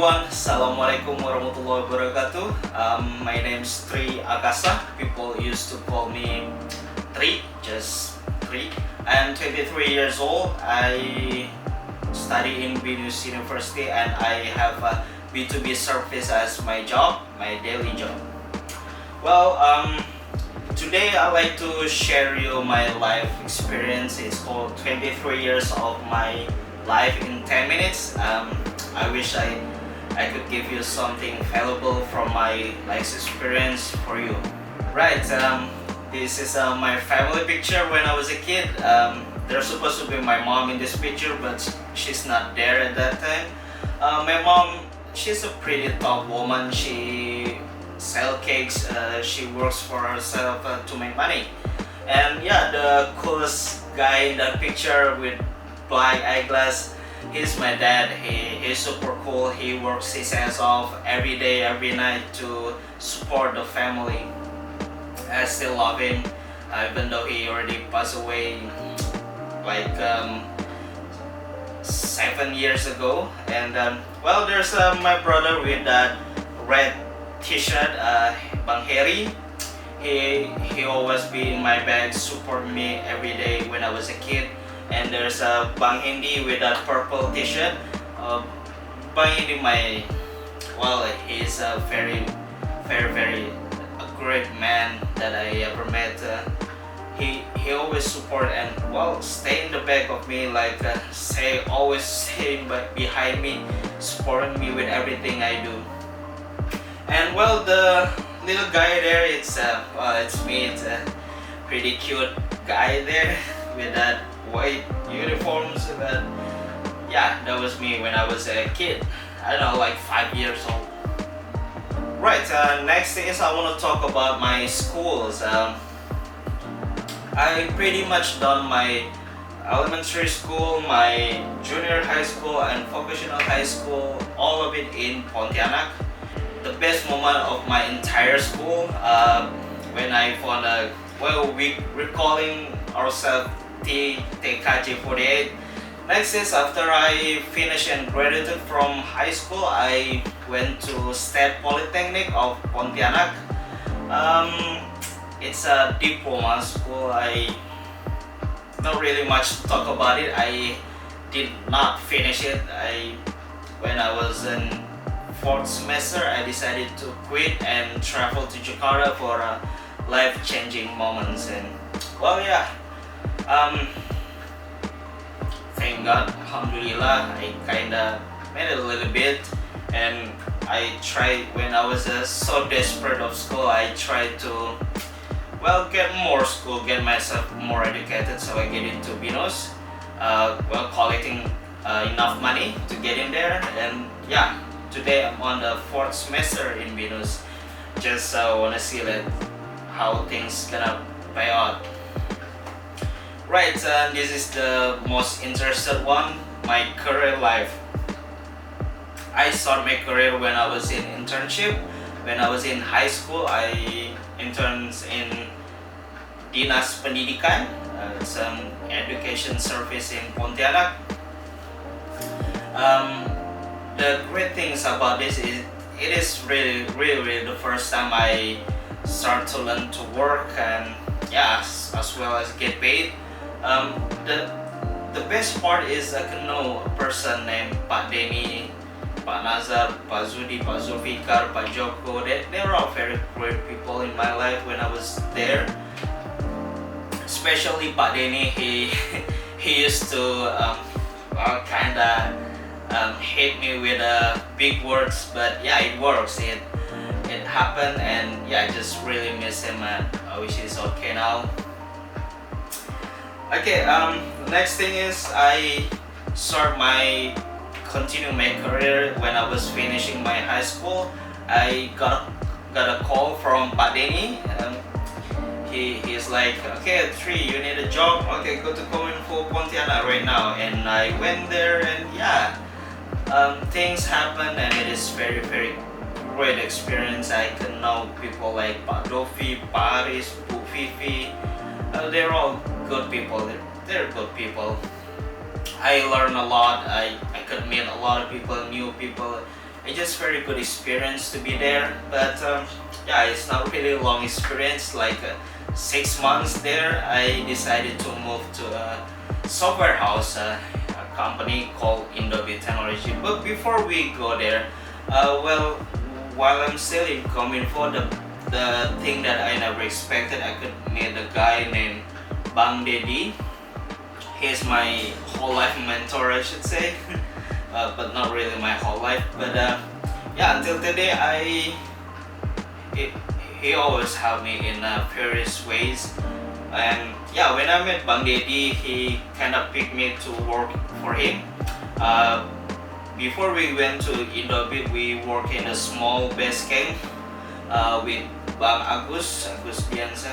everyone, Assalamualaikum warahmatullahi wabarakatuh. My name's Akasah. People used to call me Tri, just Tri. I'm 23 years old. I study in Venus University and I have a B2B service as my job, my daily job. Well, today I'd like to share you my life experience. It's called 23 years of my life in 10 minutes. I wish I could give you something valuable from my life experience for you. Right, this is my family picture when I was a kid. There's supposed to be my mom in this picture, but she's not there at that time. My mom, she's a pretty tough woman. She sells cakes, she works for herself to make money. And yeah, the coolest guy in that picture with black eyeglass, he's my dad. He's super cool. He works his ass off every day, every night to support the family. I still love him, even though he already passed away like 7 years ago. And well, there's my brother with that red t-shirt, Bang Harry. He always be in my bag, support me every day when I was a kid. And there's a Bang Hindi with that purple t-shirt. Bang Hindi, he's a very a great man that I ever met. He always support and stay in the back of me, like always stay behind me, supporting me with everything I do. And well, the little guy there, it's me. It's a pretty cute guy there with that white uniforms. But yeah, that was me when I was a kid. I don't know, like 5 years old. Right, next thing is I want to talk about my schools. I pretty much done my elementary school, my junior high school and vocational high school, all of it in Pontianak. The best moment of my entire school, when I found we're calling ourselves TKJ 48. Next is after I finished and graduated from high school, I went to State Polytechnic of Pontianak. It's a diploma school. I don't really much talk about it. I did not finish it. When I was in 4th semester, I decided to quit and travel to Jakarta for life-changing moments. And well, yeah. Thank God, Alhamdulillah, I kinda made it a little bit. And I tried, when I was so desperate of school, I tried to get more school, get myself more educated, so I get into Binus, collecting enough money to get in there. And yeah, today I'm on the 4th semester in Binus. Just wanna see how things gonna play out. Right, this is the most interesting one, my career life. I started my career when I was in internship. When I was in high school, I interned in Dinas Pendidikan, some education service in Pontianak. The great things about this is it is really the first time I start to learn to work and as well as get paid. The best part is I can know a person named Pak Denny, Pak Nazar, Pak Zudi, Pak Zulfikar, Pak Joko. They're all very great people in my life when I was there. Especially Pak Denny, he used to hate me with big words, but yeah, it works. It happened, and yeah, I just really miss him, and I wish he's okay now. Okay, next thing is I continue my career when I was finishing my high school. I got a call from Pak Denny. He's like, okay, Tri, you need a job. Okay, go to Kominfo Pontianak right now. And I went there, and yeah, things happen, and it is very great experience. I can know people like Pak Dovi, Pak Aris, Bu Vivi. They're all good people. They're good people. I learned a lot. I could meet a lot of people, new people, I just very good experience to be there. But yeah, it's not really long experience, like 6 months there. I decided to move to a software house, a company called Indobit Technology. But before we go there, well, while I'm still in Kominfo, the thing that I never expected, I could meet a guy named Bang Dedi. He's my whole life mentor, I should say. But not really my whole life. But yeah, until today, he, he always helped me in various ways. And yeah, when I met Bang Dedi, he kind of picked me to work for him. Before we went to Indobit, we worked in a small base camp with Bang Agus Biansa.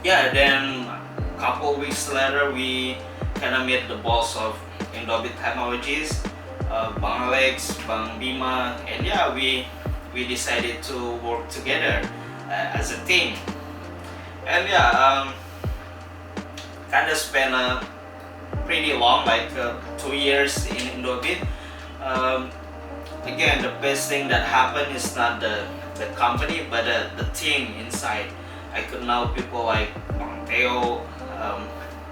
Yeah, then a couple weeks later, we kind of met the boss of Indobit Technologies, Bang Alex, Bang Bima, and yeah, we decided to work together as a team. And yeah, kind of spent a pretty long, like 2 years in Indobit. Again, the best thing that happened is not the company, but the team inside. I could know people like Bang Theo,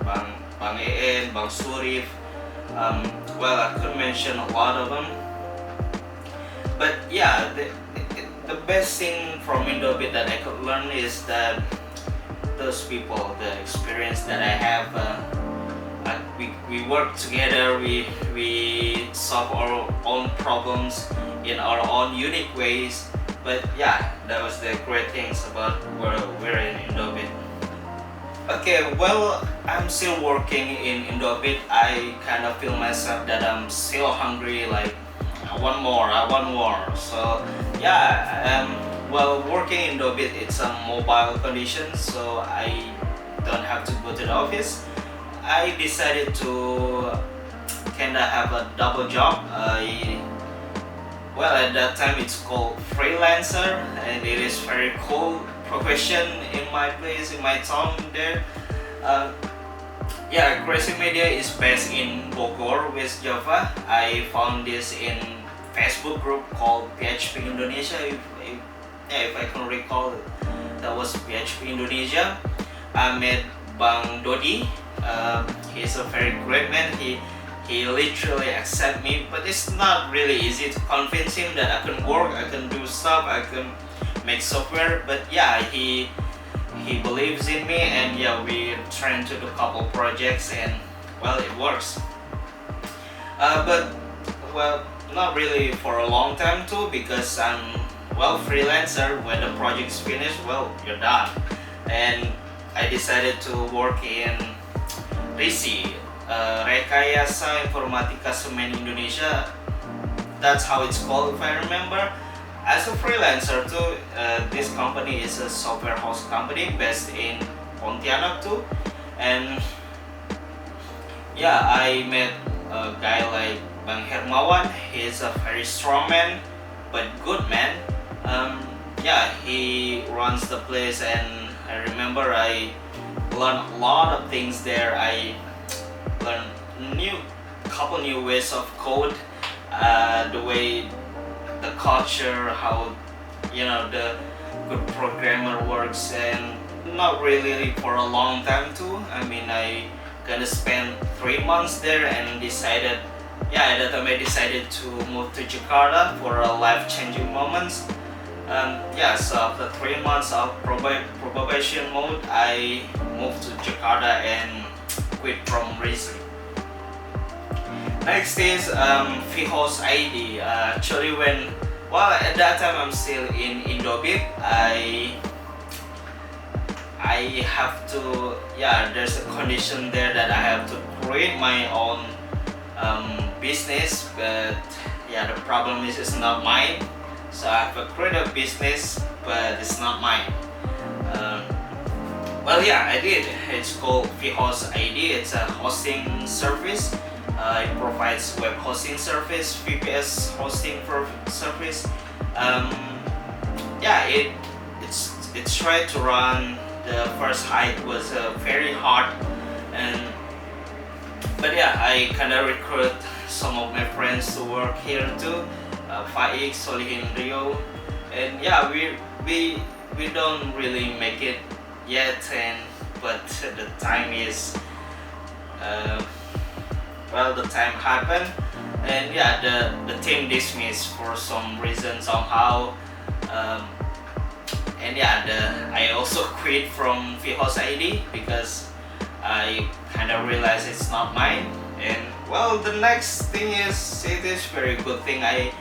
Bang En, Bang Surif. Well, I could mention a lot of them. But yeah, the best thing from Indobit that I could learn is that those people, the experience that I have, we work together, we solve our own problems in our own unique ways. But yeah, that was the great things about where we're in Indobit. Okay, well, I'm still working in Indobit. I kind of feel myself that I'm still hungry, like I want more. So yeah, well, working in Indobit, it's a mobile condition, so I don't have to go to the office. I decided to kind of have a double job. Well, at that time it's called freelancer, and it is very cool profession in my place, in my town there. Yeah, Crazy Media is based in Bogor, West Java. I found this in Facebook group called PHP Indonesia. If I can recall, that was PHP Indonesia. I met Bang Dodi. He's a very great man. He literally accept me, but it's not really easy to convince him that I can work, I can do stuff, I can make software. But yeah, he believes in me, and yeah, we trying to do a couple projects, and well, it works. But well, not really for a long time too, because I'm freelancer. When the project's finished, well, you're done. And I decided to work in RISI, Rekayasa Informatika Semen Indonesia. That's how it's called, if I remember. As a freelancer too, this company is a software house company based in Pontianak too. And yeah, I met a guy like Bang Hermawan. He's a very strong man, but good man. Yeah, he runs the place, and I remember I learned a lot of things there. I learned couple new ways of code, the way the culture, how the good programmer works, and not really for a long time too. I mean, I gonna spend 3 months there and decided, yeah, at that time I decided to move to Jakarta for a life-changing moments. Yeah, so after 3 months of probation mode, I moved to Jakarta and quit from RISI. Next is Vihos ID. Actually, at that time I'm still in Indobit, I have to, yeah, there's a condition there that I have to create my own business, but yeah, the problem is it's not mine. So I have to create a business, but it's not mine. Well, yeah, I did. It's called Vihos ID. It's a hosting service. It provides web hosting service, VPS hosting service. Yeah, it's tried to run. The first hike was very hard, but yeah, I kind of recruit some of my friends to work here too, Faik, Solihin, Rio, and yeah, we don't really make it yet, but the time is uh, the time happened, and yeah, the team dismissed for some reason somehow, um, and yeah, I also quit from Vihos ID because I kind of realized it's not mine. And well, the next thing is, it is very good thing I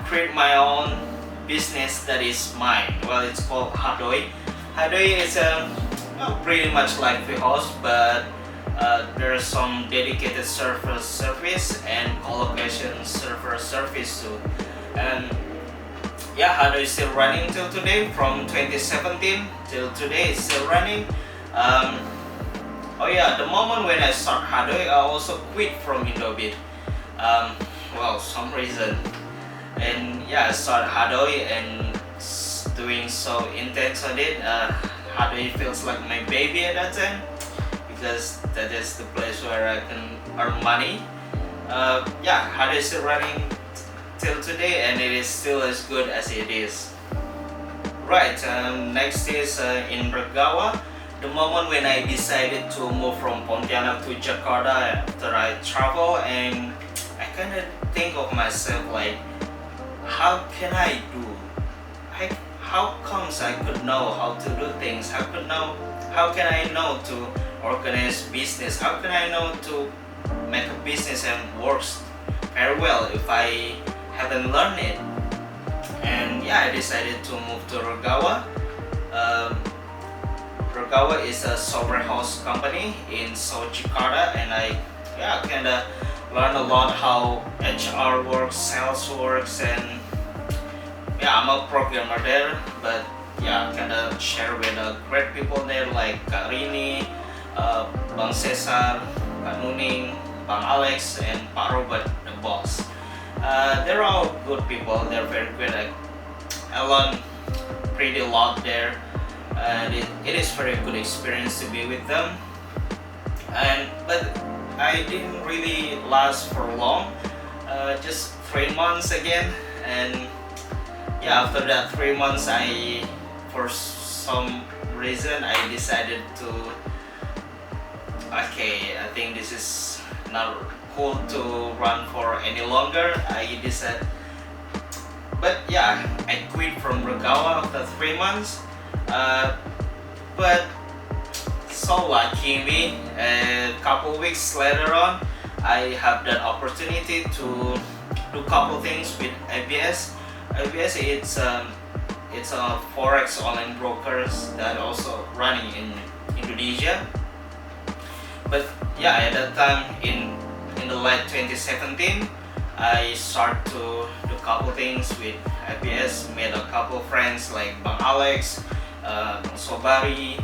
create my own business that is mine. Well, it's called Hadoi. Hadoi is pretty much like Vihos, but there's some dedicated server service and collocation server service too. And yeah, Hadoi is still running till today. From 2017 till today, it's still running. Oh yeah, the moment when I start Hadoi, I also quit from Indobit. Well, some reason. And yeah, I started Hadoi and doing so intense on it. Hadoi feels like my baby at that time because that is the place where I can earn money. Yeah, Hadoi is still running till today and it is still as good as it is. Right, next is in Regawa. The moment when I decided to move from Pontianak to Jakarta after I travel, and I kind of think of myself like, how can I do? How comes I could know how to do things? How can I know to organize business? How can I know to make a business and works very well if I haven't learned it? And yeah, I decided to move to Regawa. Regawa is a software house company in South Jakarta, and I kind of learned a lot how HR works, sales works, and yeah, I'm a programmer there, but yeah, kind of share with great people there like Kak Rini, Bang Cesar, Kak Nuning, Bang Alex, and Pak Robert, the boss. They're all good people. They're very good. I learned pretty lot there. It is very good experience to be with them, but I didn't really last for long, just 3 months again, and yeah, after that 3 months, for some reason I decided to, okay, I think this is not cool to run for any longer. I decided, but yeah, I quit from Regawa after 3 months. But so lucky me, a couple weeks later on, I have that opportunity to do couple things with ABS. ABS it's a forex online brokers that also running in Indonesia. But yeah, at that time in the late 2017, I start to do couple things with ABS. Made a couple friends like Bang Alex, Sobari.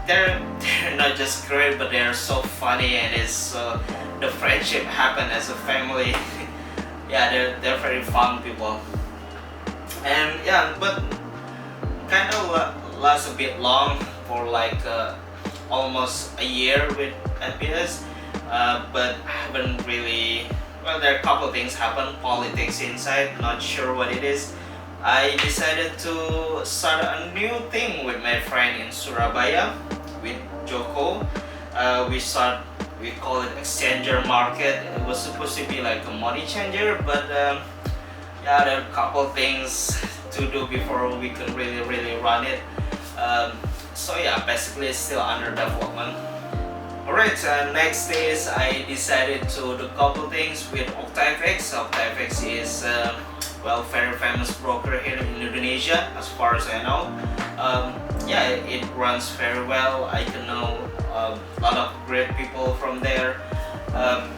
They're not just great, but they're so funny, and the friendship happened as a family. Yeah, they're very fun people, and yeah, but kind of last a bit long for like almost a year with FPS, but haven't really. Well, there are a couple things happen, politics inside, not sure what it is. I decided to start a new thing with my friend in Surabaya, with Joko. We call it exchanger market. It was supposed to be like a money changer, but yeah, there are a couple things to do before we can really run it. So yeah, basically it's still under development. Alright, next is I decided to do a couple things with OctaveX. OctaveX is very famous broker here in Indonesia, as far as I know. Yeah, it runs very well. I can know a lot of great people from there.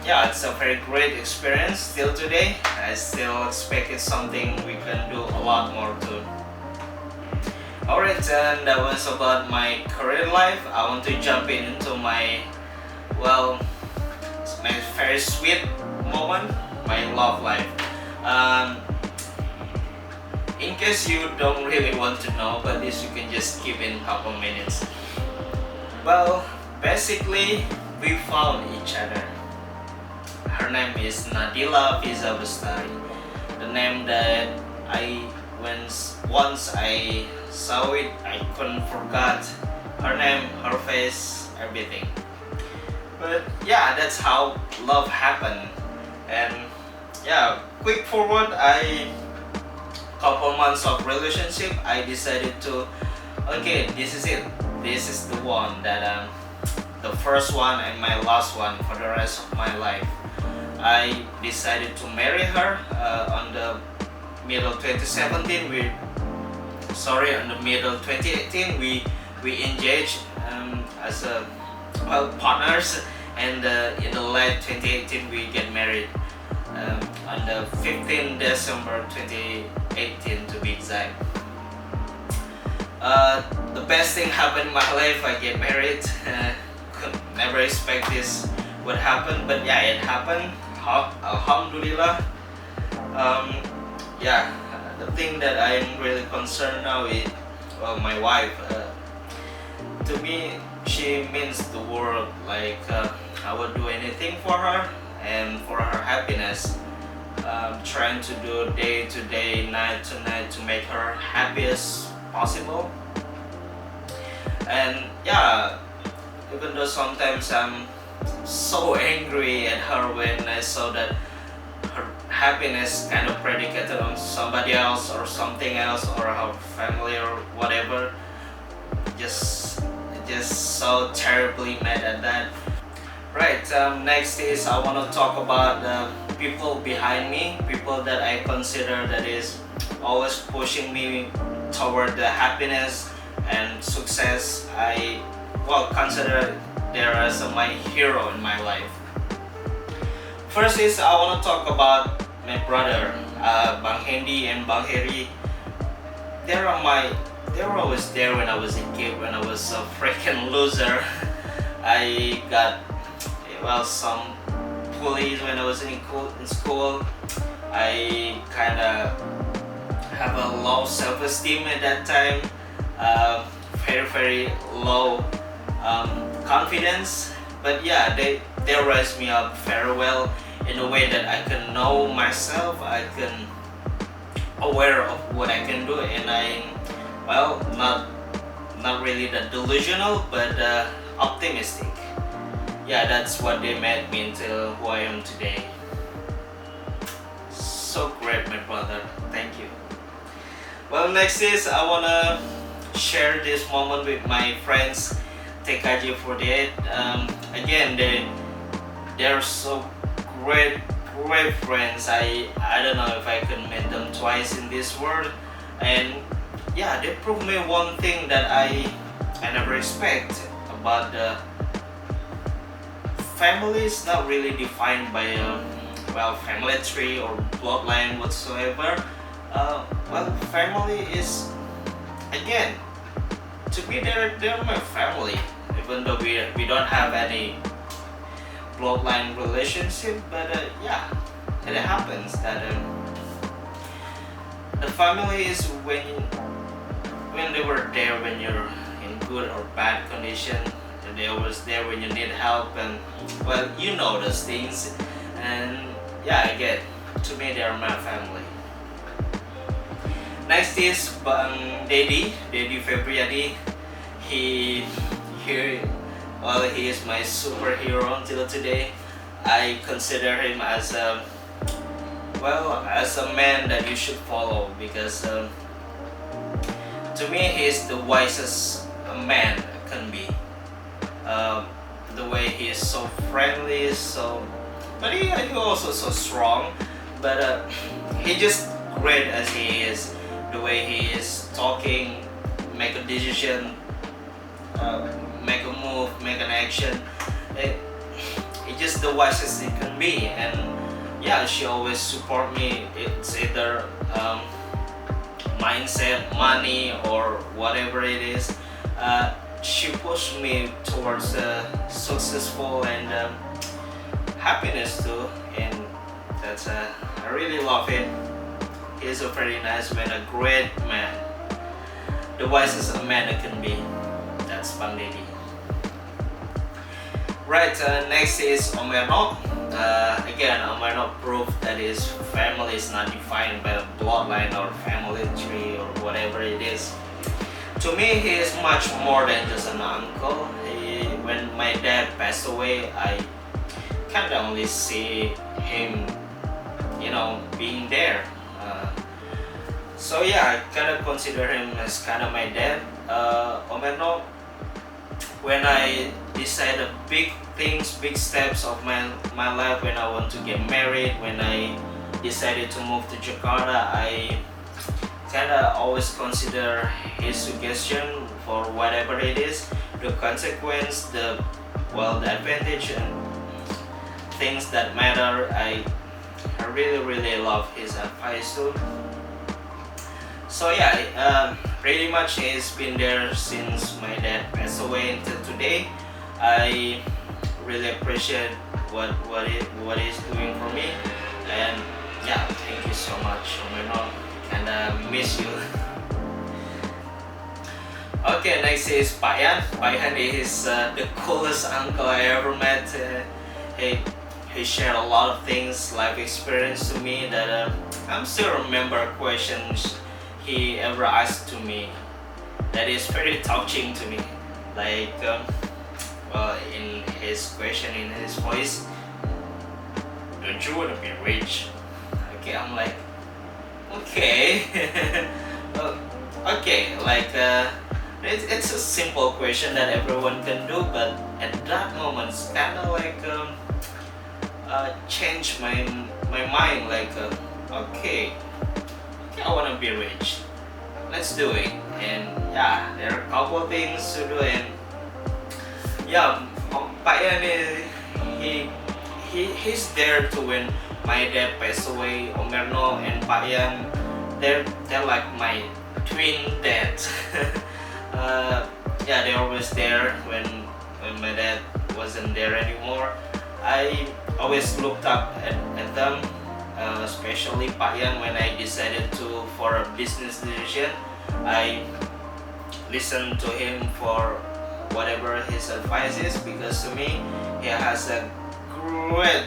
Yeah, it's a very great experience still today. I still expect it's something we can do a lot more too. Alright, and that was about my career life. I want to jump into my very sweet moment, my love life. In case you don't really want to know, but this you can just skip in a couple minutes. Well, basically, we found each other. her name is Nadila Fiza Bestari. The name that once I saw it, I couldn't forget her name, her face, everything. But yeah, that's how love happened. And yeah, quick forward, couple months of relationship, I decided to, okay, this is it. This is the one that the first one and my last one for the rest of my life. I decided to marry her on the middle 2017. On the middle 2018 we engaged as partners, and in the late 2018 we get married on the 15th December 2018 to be exact. The best thing happened in my life. I get married. Could never expect this would happen, but yeah, it happened. Alhamdulillah. Yeah, the thing that I'm really concerned now is, well, my wife. To me, she means the world. Like I would do anything for her and for her happiness. Trying to do day to day, night to night to make her happy as possible. And yeah, even though sometimes I'm so angry at her when I saw that her happiness kind of predicated on somebody else or something else or her family or whatever, just so terribly mad at that. Right, next is I want to talk about the people behind me, people that I consider that is always pushing me toward the happiness and success. I consider there as my hero in my life. First is I want to talk about my brother, Bang Hendy and Bang Heri. They're always there when I was a kid, when I was a freaking loser. I got some bullies when I was in school. I kind of have a low self-esteem at that time, very low confidence. But yeah, they raised me up very well in a way that I can know myself. I can aware of what I can do, and not really that delusional, but optimistic. Yeah, that's what they made me into who I am today. So great, my brother. Thank you. Well, next is I wanna share this moment with my friends TKJ48. Again, they're so great friends. I don't know if I can meet them twice in this world, and yeah, they proved me one thing that I never expect about the family is not really defined by a family tree or bloodline whatsoever. Family is, again, to me they're my family, even though we don't have any bloodline relationship. But yeah, it happens that the family is when they were there when you're in good or bad condition. They always there when you need help, and you know those things. And yeah, again, to me they are my family. Next is Dedi Febriadi. He is my superhero until today. I consider him as a man that you should follow, because to me he is the wisest man can be. The way he is so friendly, but he also so strong. But he just great as he is. The way he is talking, make a decision, make a move, make an action. It's just the wisest he can be. And yeah, she always support me. It's either mindset, money, or whatever it is. She pushed me towards successful and happiness too, and that's I really love it. He's a very nice man, a great man, the wisest man that can be. That's Bang Dedi. Right, next is Om Ernok. again, I might not prove that his family is not defined by a bloodline or family tree or whatever it is. To me, he is much more than just an uncle. When my dad passed away, I kind of only see him, being there. So yeah, I kind of consider him as kind of my dad. Omerno, when I decided big things, big steps of my life, when I want to get married, when I decided to move to Jakarta, I kind of always consider his suggestion for whatever it is, the consequence, the advantage and things that matter. I really love his advice too. So yeah, pretty much he's been there since my dad passed away until today. I really appreciate what he's doing for me, and yeah, thank you so much. Kinda miss you. Okay, next is Pak Yan. Pak Yan is the coolest uncle I ever met. He shared a lot of things, life experience to me that I'm still remember questions he ever asked to me. That is very touching to me. Like, in his question, in his voice, don't you want to be rich? Okay, I'm like, okay. Okay, like it's a simple question that everyone can do, but at that moment, it's kind of like changed my mind. Like, okay, I want to be rich. Let's do it. And yeah, there are a couple of things to do. And yeah, Pak Yan, he's there too when my dad passed away. Omerno and Pak Yan, they're like my twin dads. Yeah, they're always there when my dad wasn't there anymore. I always looked up at them, especially Pak Yan. When I decided for a business decision, I listened to him for whatever his advice is, because to me he has a great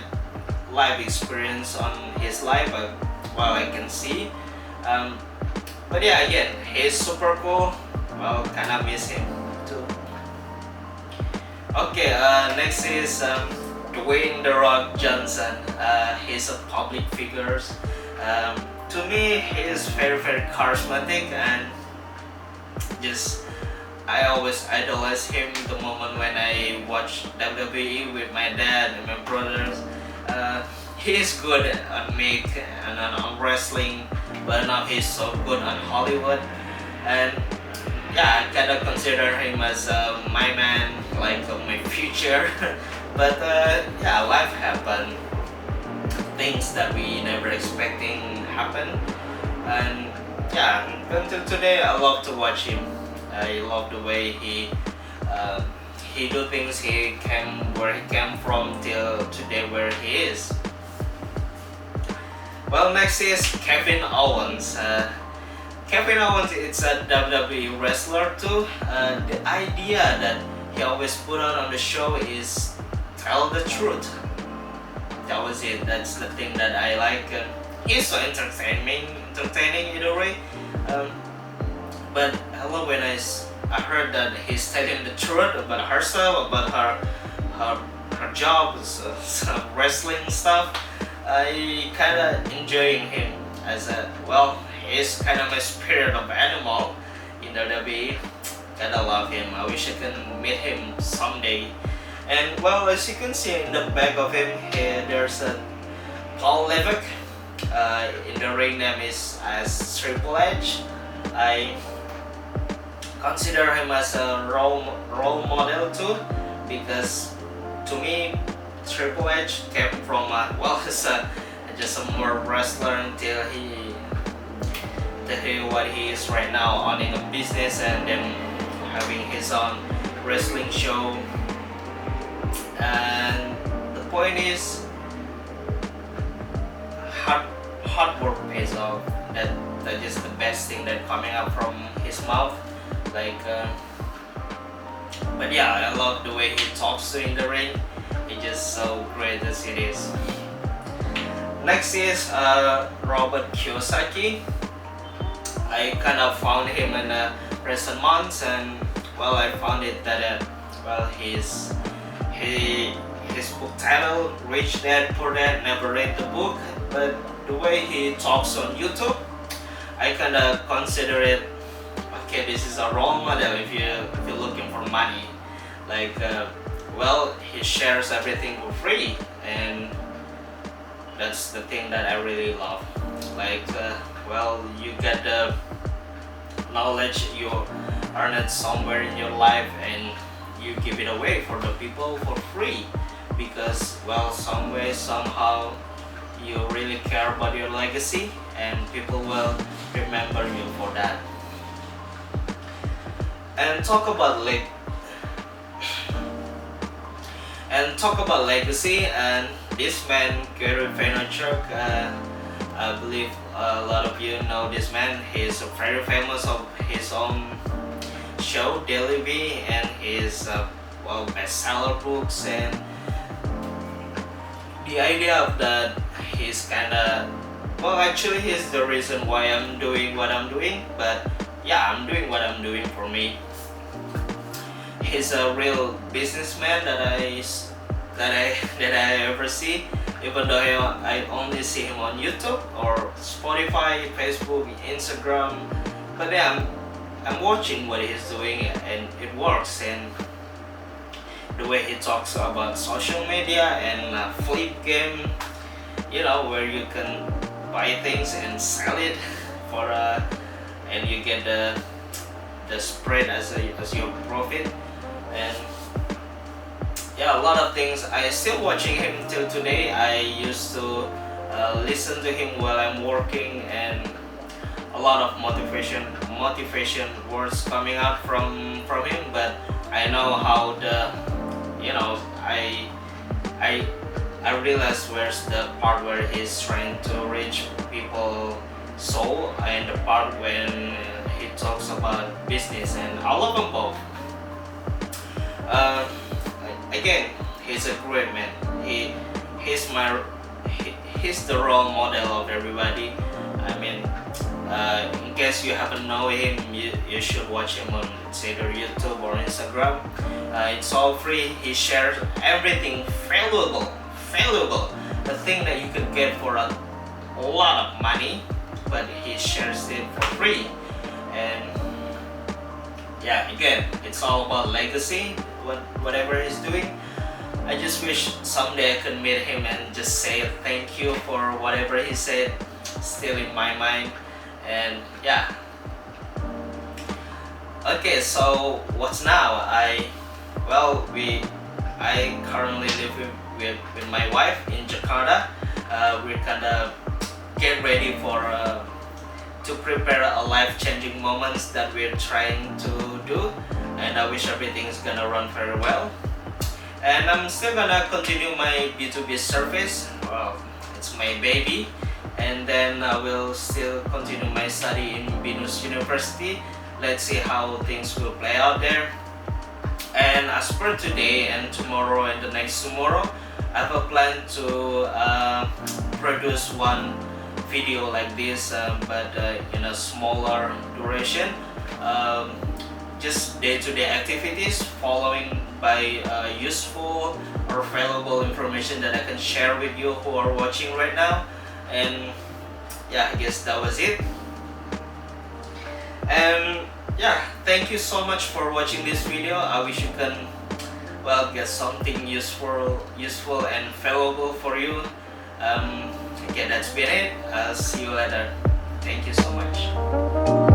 life experience on his life, while I can see. But yeah, again, he's super cool. Well, kinda miss him too. Okay, next is Dwayne The Rock Johnson. He's a public figure. To me, he is very charismatic, and just I always idolize him the moment when I watch WWE with my dad and my brothers. He is good on and on wrestling, but now he's so good on Hollywood. And yeah, I kind of consider him as my man, like my future. But yeah, life happened. Things that we never expecting happen. And yeah, until today, I love to watch him. I love the way he do things. He came where he came from till today where he is. Well, next is Kevin Owens. Kevin Owens is a WWE wrestler too. The idea that he always put on the show is tell the truth. That was it. That's the thing that I like. He's so entertaining either way. But I love when I heard that he's telling the truth about herself, about her job, some wrestling stuff. I kind of enjoying him as he's kind of my spirit of animal in the WWE. Kind of love him. I wish I can meet him someday. And well, as you can see in the back of him here, there's a Paul Levesque. In the ring name is as Triple H. I consider him as a role model too, because to me Triple H came from just a more wrestler until what he is right now, owning a business and then having his own wrestling show. And the point is, hard work pays off. That is the best thing that coming up from his mouth. Like, but yeah, I love the way he talks in the ring. It's just so great as it is. Next is Robert Kiyosaki. I kind of found him in recent months, and well, I found it that well, his book title, Rich Dad Poor Dad, never read the book, but the way he talks on YouTube, I kind of consider it, okay, this is a role model if you're looking for money. Like, well, he shares everything for free, and that's the thing that I really love. Like, well, you get the knowledge, you earn it somewhere in your life, and you give it away for the people for free, because, well, some way, somehow, you really care about your legacy, and people will remember you for that. And talk about legacy, and this man, Gary Vaynerchuk, I believe a lot of you know this man. He's very famous of his own show, Daily V, and his well, bestseller books. And the idea of that, he's kinda, well, actually he's the reason why I'm doing what I'm doing, but yeah, I'm doing what I'm doing for me. He's a real businessman that I ever see, even though I only see him on YouTube or Spotify, Facebook, Instagram. But yeah, I'm watching what he's doing, and it works. And the way he talks about social media and flip game, you know, where you can buy things and sell it for and you get the spread as your profit. And yeah, a lot of things. I still watching him till today. I used to listen to him while I'm working, and a lot of motivation words coming out from him. But I know how I realize where's the part where he's trying to reach people's soul, and the part when he talks about business, and I love them both. Again, he's a great man. He's the role model of everybody. I mean, in case you haven't know him, you should watch him on either YouTube or Instagram. It's all free. He shares everything valuable. The thing that you could get for a lot of money, but he shares it for free. And yeah, again, it's all about legacy. Whatever he's doing, I just wish someday I could meet him and just say thank you for whatever he said, still in my mind. And yeah, okay, so what's now? I currently live with my wife in Jakarta. We're kinda get ready for to prepare a life-changing moments that we're trying to do, and I wish everything is gonna run very well. And I'm still gonna continue my B2B service. Well, it's my baby. And then I will still continue my study in Binus University. Let's see how things will play out there. And as per today and tomorrow and the next tomorrow, I have a plan to produce one video like this, but in a smaller duration. Just day-to-day activities, following by useful or valuable information that I can share with you who are watching right now. And yeah, I guess that was it. And yeah, thank you so much for watching this video. I wish you can, well, get something useful and valuable for you. Okay, that's been it. I'll see you later. Thank you so much.